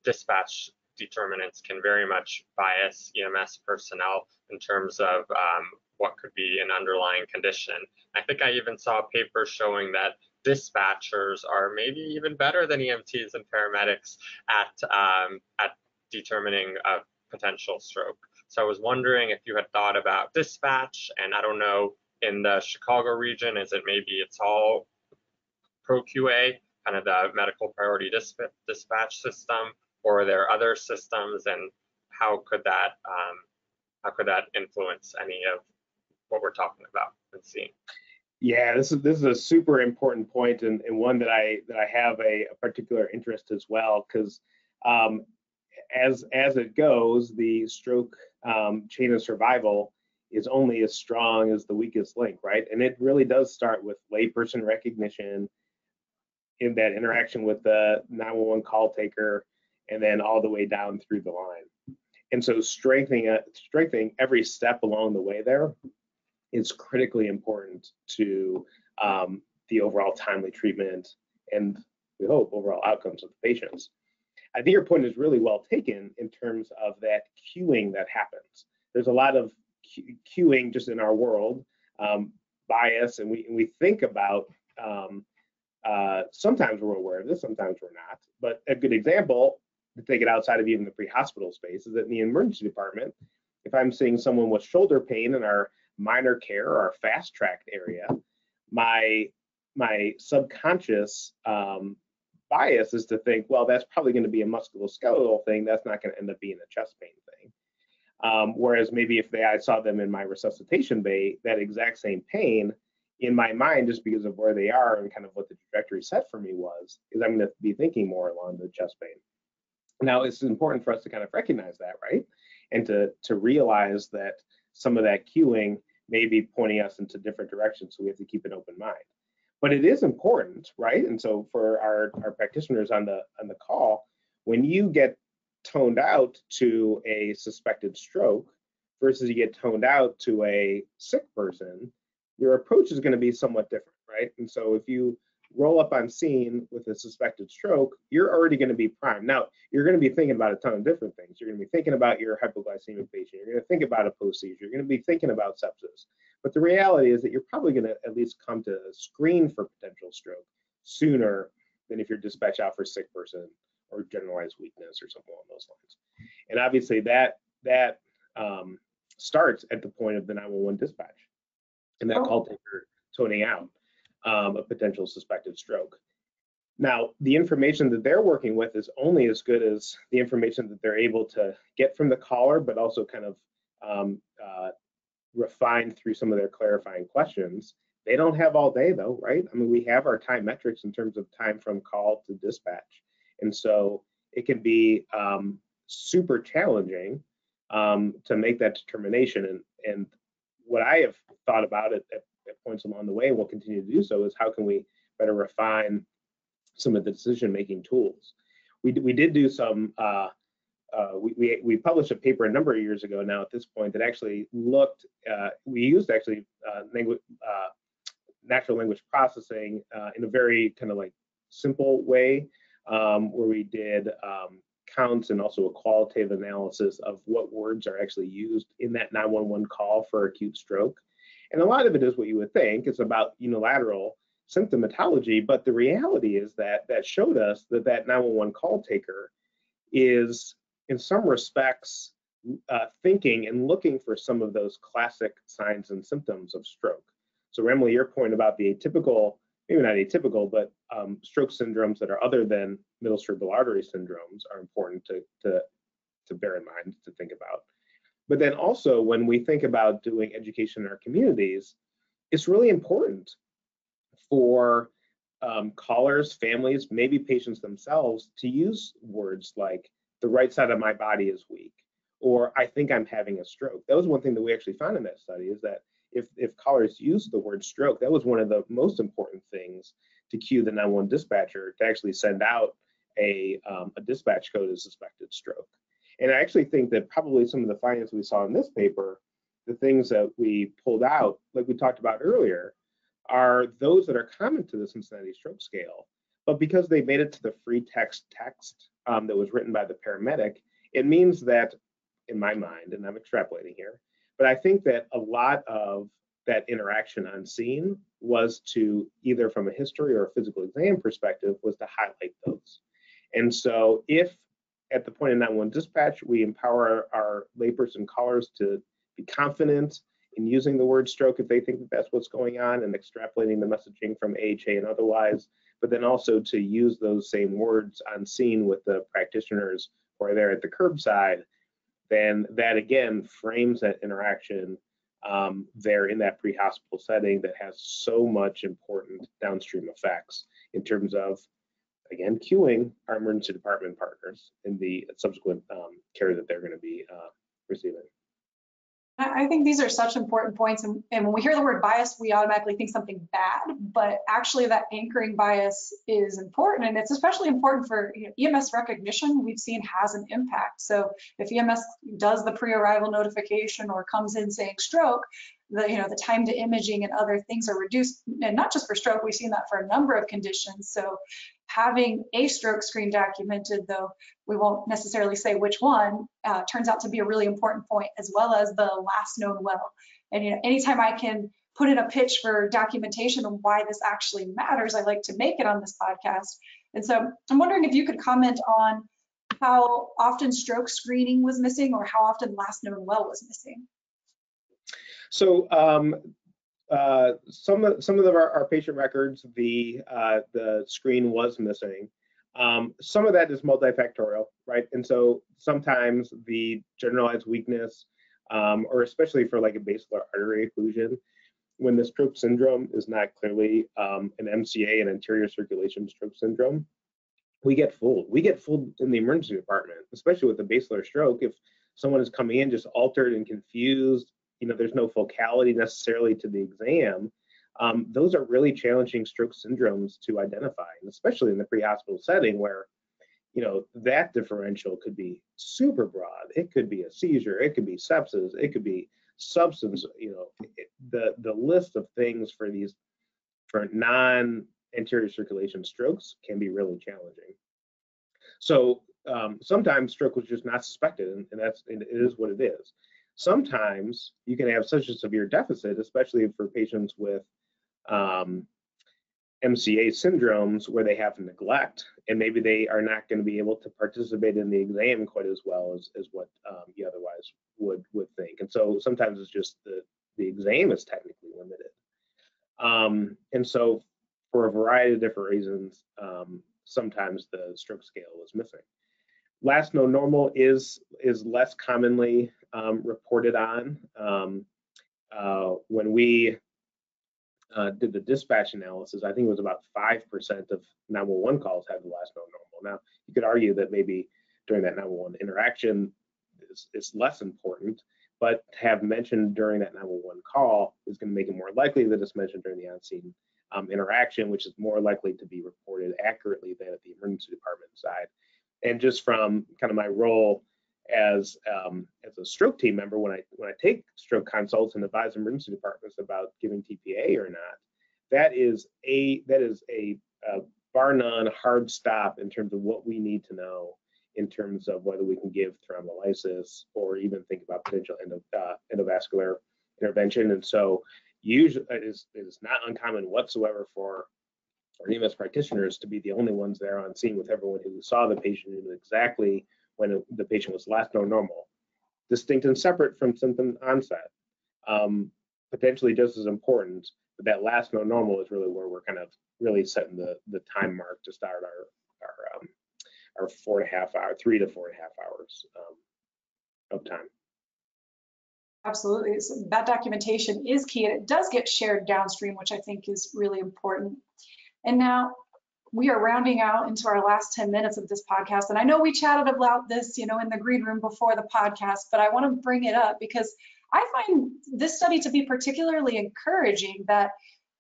dispatch determinants can very much bias EMS personnel in terms of what could be an underlying condition. I think I even saw a paper showing that dispatchers are maybe even better than EMTs and paramedics at determining a potential stroke. So I was wondering if you had thought about dispatch, and I don't know, in the Chicago region, is it maybe it's all ProQA, kind of the medical priority dispatch system, or are there other systems, and how could that influence any of what we're talking about and seeing? Yeah, this is a super important point, and one that I have a particular interest as well, because as it goes, the stroke chain of survival is only as strong as the weakest link, right? And it really does start with layperson recognition, in that interaction with the 911 call taker, and then all the way down through the line. And so strengthening every step along the way there is critically important to the overall timely treatment and, we hope, overall outcomes of the patients. I think your point is really well taken in terms of that queuing that happens. There's a lot of queuing just in our world, bias, and we think about, sometimes we're aware of this, sometimes we're not. But a good example, to take it outside of even the pre-hospital space, is that in the emergency department, if I'm seeing someone with shoulder pain in our minor care or our fast track area, my subconscious bias is to think, well, that's probably going to be a musculoskeletal thing. That's not going to end up being a chest pain thing. Whereas maybe if I saw them in my resuscitation bay, that exact same pain, in my mind, just because of where they are and kind of what the trajectory set for me was, is I'm going to be thinking more along the chest pain. Now, it's important for us to kind of recognize that, right? And to realize that some of that cueing may be pointing us into different directions, so we have to keep an open mind. But it is important, right? And so for our practitioners on the call, when you get toned out to a suspected stroke versus you get toned out to a sick person, your approach is going to be somewhat different, right? And so if you roll up on scene with a suspected stroke, you're already going to be primed. Now, you're going to be thinking about a ton of different things. You're going to be thinking about your hypoglycemic patient. You're going to think about a post-seizure. You're going to be thinking about sepsis. But the reality is that you're probably going to at least come to screen for potential stroke sooner than if you're dispatched out for sick person or generalized weakness or something along those lines. And obviously that starts at the point of the 911 dispatch and that call taker toning out a potential suspected stroke. Now, the information that they're working with is only as good as the information that they're able to get from the caller, but also kind of refine through some of their clarifying questions. They don't have all day though, right? I mean, we have our time metrics in terms of time from call to dispatch. And so it can be super challenging to make that determination. And what I have thought about it at points along the way, and will continue to do so, is how can we better refine some of the decision-making tools. We did do some, we published a paper a number of years ago now at this point that actually looked, we used actually natural language processing in a very kind of like simple way, where we did counts and also a qualitative analysis of what words are actually used in that 911 call for acute stroke. And a lot of it is what you would think. It's about unilateral symptomatology, but the reality is that showed us that 911 call taker is, in some respects, thinking and looking for some of those classic signs and symptoms of stroke. So Emily, your point about the atypical, maybe not atypical, but stroke syndromes that are other than middle cerebral artery syndromes are important to bear in mind, to think about. But then also when we think about doing education in our communities, it's really important for callers, families, maybe patients themselves to use words like the right side of my body is weak, or I think I'm having a stroke. That was one thing that we actually found in that study, is that if callers use the word stroke, that was one of the most important things to cue the 911 dispatcher to actually send out a dispatch code of suspected stroke. And I actually think that probably some of the findings we saw in this paper, the things that we pulled out, like we talked about earlier, are those that are common to the Cincinnati stroke scale. But because they made it to the free text that was written by the paramedic, it means that, in my mind, and I'm extrapolating here, but I think that a lot of that interaction on scene was to, either from a history or a physical exam perspective, was to highlight those. And so if at the point of 911 dispatch, we empower our layperson callers to be confident in using the word stroke if they think that that's what's going on, and extrapolating the messaging from AHA and otherwise, but then also to use those same words on scene with the practitioners who are there at the curbside, then that again frames that interaction there in that pre-hospital setting that has so much important downstream effects in terms of, again, cueing our emergency department partners in the subsequent care that they're going to be receiving. I think these are such important points, and when we hear the word bias, we automatically think something bad, but actually that anchoring bias is important, and it's especially important for EMS recognition. We've seen has an impact. So if EMS does the pre-arrival notification or comes in saying stroke, the time to imaging and other things are reduced, and not just for stroke, we've seen that for a number of conditions. So having a stroke screen documented, though we won't necessarily say which one, turns out to be a really important point, as well as the last known well. And anytime I can put in a pitch for documentation on why this actually matters, I like to make it on this podcast. And so I'm wondering if you could comment on how often stroke screening was missing, or how often last known well was missing. So some of our patient records, the screen was missing. Some of that is multifactorial, right? And so sometimes the generalized weakness, or especially for like a basilar artery occlusion, when the stroke syndrome is not clearly an MCA, an anterior circulation stroke syndrome, we get fooled. We get fooled in the emergency department, especially with the basilar stroke. If someone is coming in just altered and confused, there's no focality necessarily to the exam. Those are really challenging stroke syndromes to identify, and especially in the pre-hospital setting where, that differential could be super broad. It could be a seizure, it could be sepsis, it could be substance, the list of things for non-anterior circulation strokes can be really challenging. So sometimes stroke was just not suspected, and it is what it is. Sometimes you can have such a severe deficit, especially for patients with MCA syndromes where they have neglect, and maybe they are not going to be able to participate in the exam quite as well as what you otherwise would think. And so sometimes it's just the exam is technically limited. And so for a variety of different reasons, sometimes the stroke scale is missing. Last known normal is less commonly reported on. When we did the dispatch analysis, I think it was about 5% of 911 calls had the last known normal. Now, you could argue that maybe during that 911 interaction is less important, but to have mentioned during that 911 call is going to make it more likely that it's mentioned during the on-scene interaction, which is more likely to be reported accurately than at the emergency department side. And just from kind of my role as a stroke team member, when I take stroke consults and advise emergency departments about giving TPA or not, that is a bar none hard stop in terms of what we need to know in terms of whether we can give thrombolysis or even think about potential endovascular intervention. And so usually it is not uncommon whatsoever for our EMS practitioners to be the only ones there on scene with everyone who saw the patient and knew exactly when the patient was last known normal, distinct and separate from symptom onset. Potentially just as important, but that last known normal is really where we're kind of really setting the time mark to start our 3 to 4.5 hours of time. Absolutely. So that documentation is key, and it does get shared downstream, which I think is really important. And now we are rounding out into our last 10 minutes of this podcast. And I know we chatted about this, in the green room before the podcast, but I want to bring it up because I find this study to be particularly encouraging that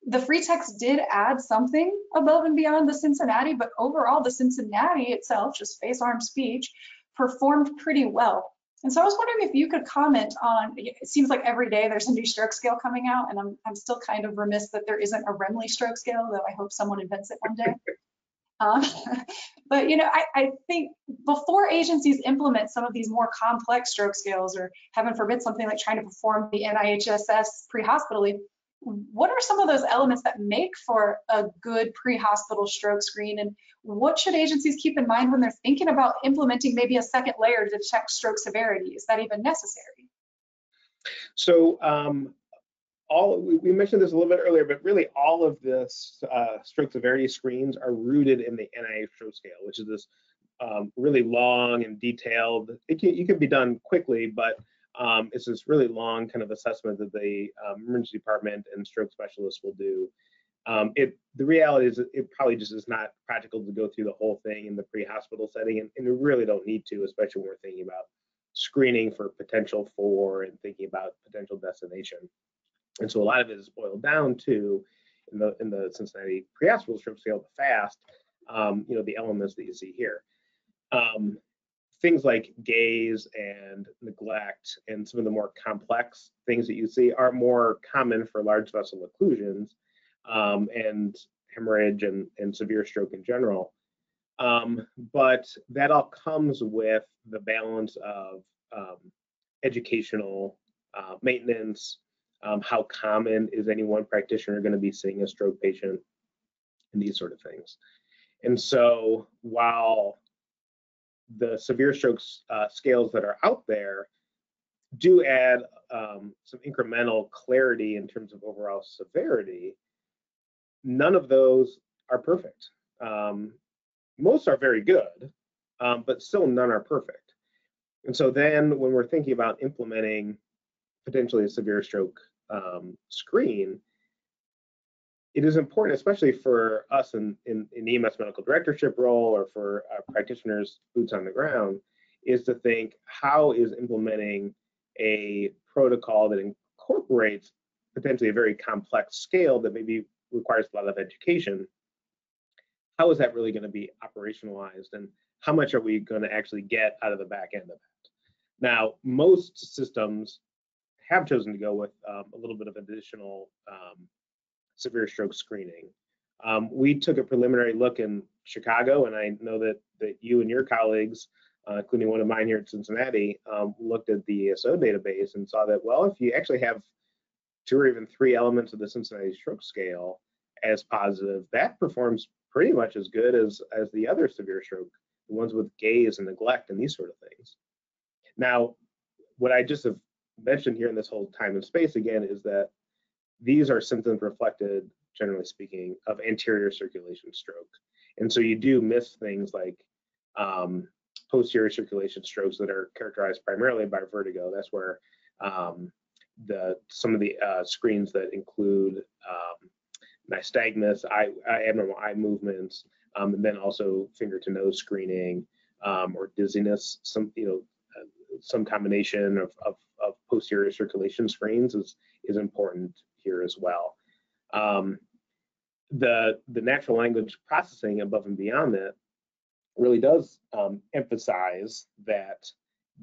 the free text did add something above and beyond the Cincinnati, but overall the Cincinnati itself, just face, arm, speech, performed pretty well. And so I was wondering if you could comment on, it seems like every day there's a new stroke scale coming out, and I'm still kind of remiss that there isn't a Remley stroke scale, though I hope someone invents it one day. But I think before agencies implement some of these more complex stroke scales, or heaven forbid something like trying to perform the NIHSS pre-hospitally, what are some of those elements that make for a good pre-hospital stroke screen, and what should agencies keep in mind when they're thinking about implementing maybe a second layer to detect stroke severity? Is that even necessary? So we mentioned this a little bit earlier, but really all of this stroke severity screens are rooted in the NIH stroke scale, which is this really long and detailed. You can be done quickly, but it's this really long kind of assessment that the emergency department and stroke specialists will do. The reality is it probably just is not practical to go through the whole thing in the pre-hospital setting, and we really don't need to, especially when we're thinking about screening for potential for and thinking about potential destination. And so a lot of it is boiled down to, in the Cincinnati pre-hospital stroke scale, the FAST, the elements that you see here. Things like gaze and neglect and some of the more complex things that you see are more common for large vessel occlusions and hemorrhage and severe stroke in general. But that all comes with the balance of educational maintenance, how common is any one practitioner going to be seeing a stroke patient, and these sort of things. And so while the severe strokes scales that are out there do add some incremental clarity in terms of overall severity, none of those are perfect. Most are very good, but still none are perfect. And so then when we're thinking about implementing potentially a severe stroke screen, it is important, especially for us in EMS medical directorship role or for practitioners boots on the ground, is to think, how is implementing a protocol that incorporates potentially a very complex scale that maybe requires a lot of education, how is that really going to be operationalized, and how much are we going to actually get out of the back end of that? Now, most systems have chosen to go with a little bit of additional severe stroke screening. We took a preliminary look in Chicago, and I know that you and your colleagues, including one of mine here at Cincinnati, looked at the ESO database and saw that, well, if you actually have 2 or even 3 elements of the Cincinnati stroke scale as positive, that performs pretty much as good as the other severe stroke, the ones with gaze and neglect and these sort of things. Now, what I just have mentioned here in this whole time and space again is that these are symptoms reflected, generally speaking, of anterior circulation stroke. And so you do miss things like posterior circulation strokes that are characterized primarily by vertigo. That's where some of the screens that include nystagmus, abnormal eye movements, and then also finger to nose screening or dizziness, some combination of posterior circulation screens is important here as well. The natural language processing above and beyond that really does emphasize that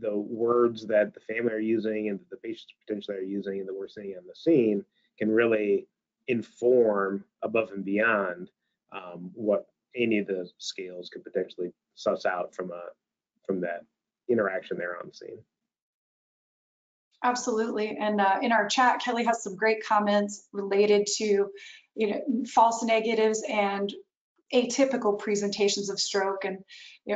the words that the family are using and that the patients potentially are using and that we're seeing on the scene can really inform above and beyond what any of the scales could potentially suss out from that interaction there on the scene. Absolutely. And in our chat, Kelly has some great comments related to, false negatives and atypical presentations of stroke. And,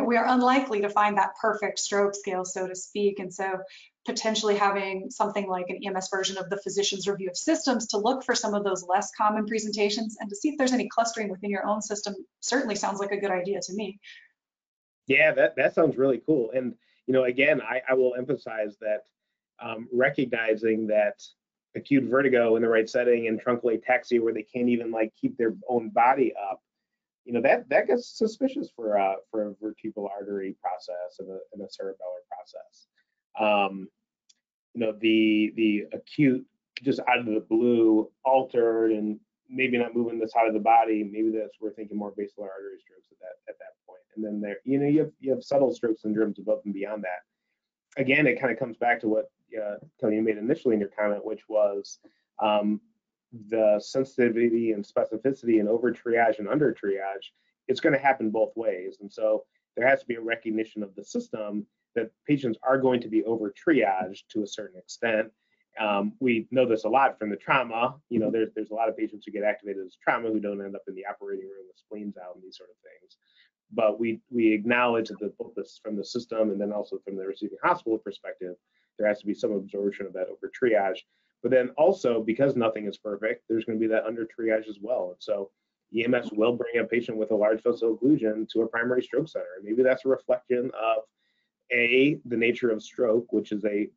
we are unlikely to find that perfect stroke scale, so to speak. And so potentially having something like an EMS version of the physician's review of systems to look for some of those less common presentations and to see if there's any clustering within your own system certainly sounds like a good idea to me. Yeah, that sounds really cool. And, again, I will emphasize that recognizing that acute vertigo in the right setting and truncal ataxia where they can't even keep their own body up, that gets suspicious for a vertebral artery process and a cerebellar process. The acute just out of the blue altered and maybe not moving the side of the body, maybe we're thinking more basilar artery strokes at that point. And then there, you have subtle stroke syndromes above and beyond that. Again, it kind of comes back to what Kelly made initially in your comment, which was the sensitivity and specificity and over triage and under triage. It's going to happen both ways. And so there has to be a recognition of the system that patients are going to be over triaged to a certain extent. We know this a lot from the trauma. You know, there's a lot of patients who get activated as trauma who don't end up in the operating room with spleens out and these sort of things. But we acknowledge that both this from the system and then also from the receiving hospital perspective, there has to be some absorption of that over triage. But then also, because nothing is perfect, there's going to be that under triage as well. And so EMS will bring a patient with a large vessel occlusion to a primary stroke center. And maybe that's a reflection of the nature of stroke, which is a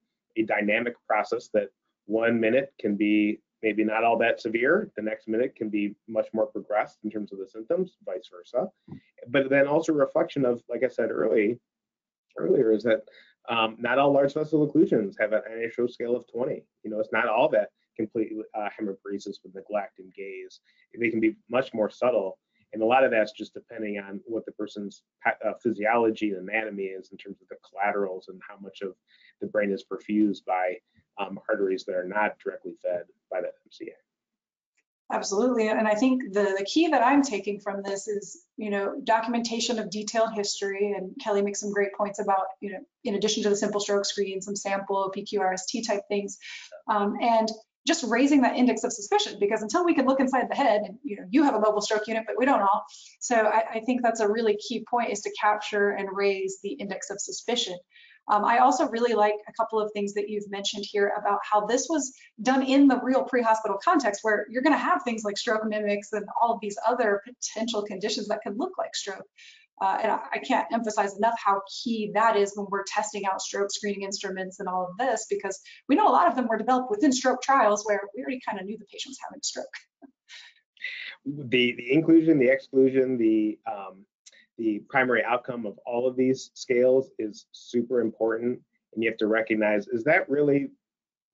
dynamic process that 1 minute can be maybe not all that severe, the next minute can be much more progressed in terms of the symptoms, vice versa. But then also a reflection of, like I said earlier, is that not all large vessel occlusions have an NHO scale of 20. You know, it's not all that complete hemiparesis with neglect and gaze. They can be much more subtle. And a lot of that's just depending on what the person's physiology and anatomy is in terms of the collaterals and how much of the brain is perfused by arteries that are not directly fed by the MCA. Absolutely, and I think the key that I'm taking from this is, you know, documentation of detailed history, and Kelly makes some great points about, you know, in addition to the simple stroke screen, some sample PQRST type things, and just raising that index of suspicion, because until we can look inside the head, and you know, you have a mobile stroke unit, but we don't all. So I think that's a really key point, is to capture and raise the index of suspicion. I also really like a couple of things that you've mentioned here about how this was done in the real pre-hospital context, where you're going to have things like stroke mimics and all of these other potential conditions that can look like stroke. And I can't emphasize enough how key that is when we're testing out stroke screening instruments and all of this, because we know a lot of them were developed within stroke trials where we already kind of knew the patient was having a stroke. The inclusion, the exclusion, the primary outcome of all of these scales is super important, and you have to recognize, is that really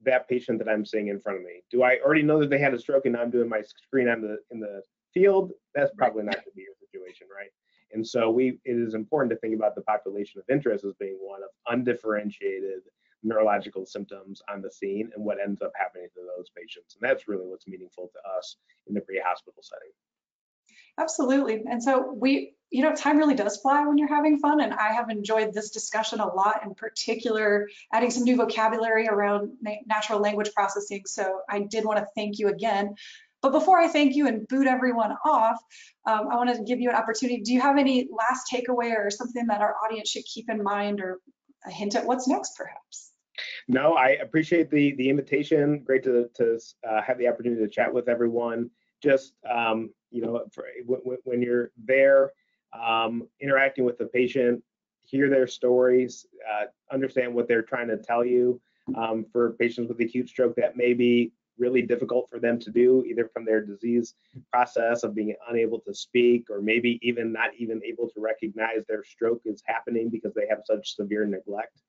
that patient that I'm seeing in front of me? Do I already know that they had a stroke and now I'm doing my screen in the field? That's probably not going to be your situation, right? And so it is important to think about the population of interest as being one of undifferentiated neurological symptoms on the scene and what ends up happening to those patients. And that's really what's meaningful to us in the pre-hospital setting. Absolutely. And so you know, time really does fly when you're having fun. And I have enjoyed this discussion a lot, in particular, adding some new vocabulary around natural language processing. So I did want to thank you again. But before I thank you and boot everyone off, I want to give you an opportunity. Do you have any last takeaway or something that our audience should keep in mind, or a hint at what's next, perhaps? No, I appreciate the invitation. Great to have the opportunity to chat with everyone. Just, you know, when you're there, interacting with the patient, hear their stories, understand what they're trying to tell you. For patients with acute stroke, that may be really difficult for them to do, either from their disease process of being unable to speak, or maybe even not even able to recognize their stroke is happening because they have such severe neglect.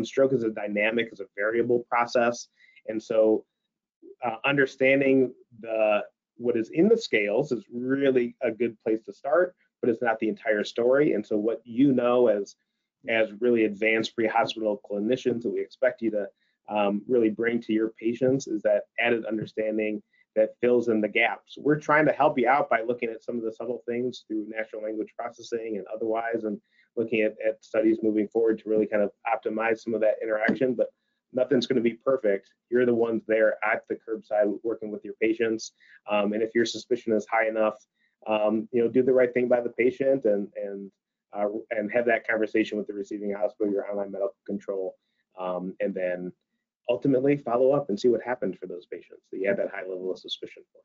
Stroke is a dynamic, is a variable process. And so understanding what is in the scales is really a good place to start, but it's not the entire story. And so what you know as really advanced pre-hospital clinicians that we expect you to really bring to your patients is that added understanding that fills in the gaps. We're trying to help you out by looking at some of the subtle things through natural language processing and otherwise, and looking at studies moving forward to really kind of optimize some of that interaction, but nothing's going to be perfect. You're the ones there at the curbside working with your patients. And if your suspicion is high enough, you know, do the right thing by the patient and have that conversation with the receiving hospital, your online medical control, and then ultimately follow up and see what happened for those patients that you had that high level of suspicion for.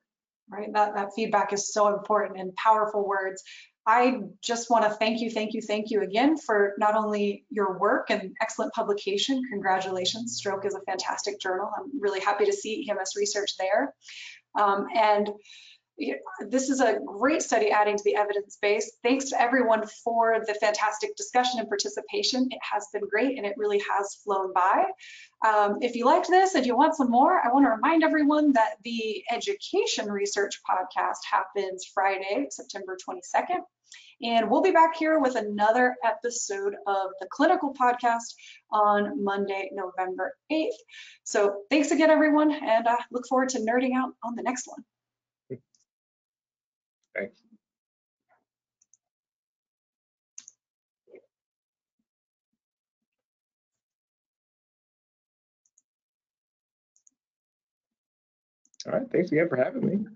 Right, that feedback is so important and powerful words. I just want to thank you again for not only your work and excellent publication. Congratulations, Stroke is a fantastic journal. I'm really happy to see EMS research there. And this is a great study adding to the evidence base. Thanks to everyone for the fantastic discussion and participation. It has been great and it really has flown by. If you liked this and you want some more, I want to remind everyone that the Education Research Podcast happens Friday, September 22nd. And we'll be back here with another episode of the Clinical Podcast on Monday, November 8th. So thanks again, everyone, and I look forward to nerding out on the next one. Thanks. All right, thanks again for having me.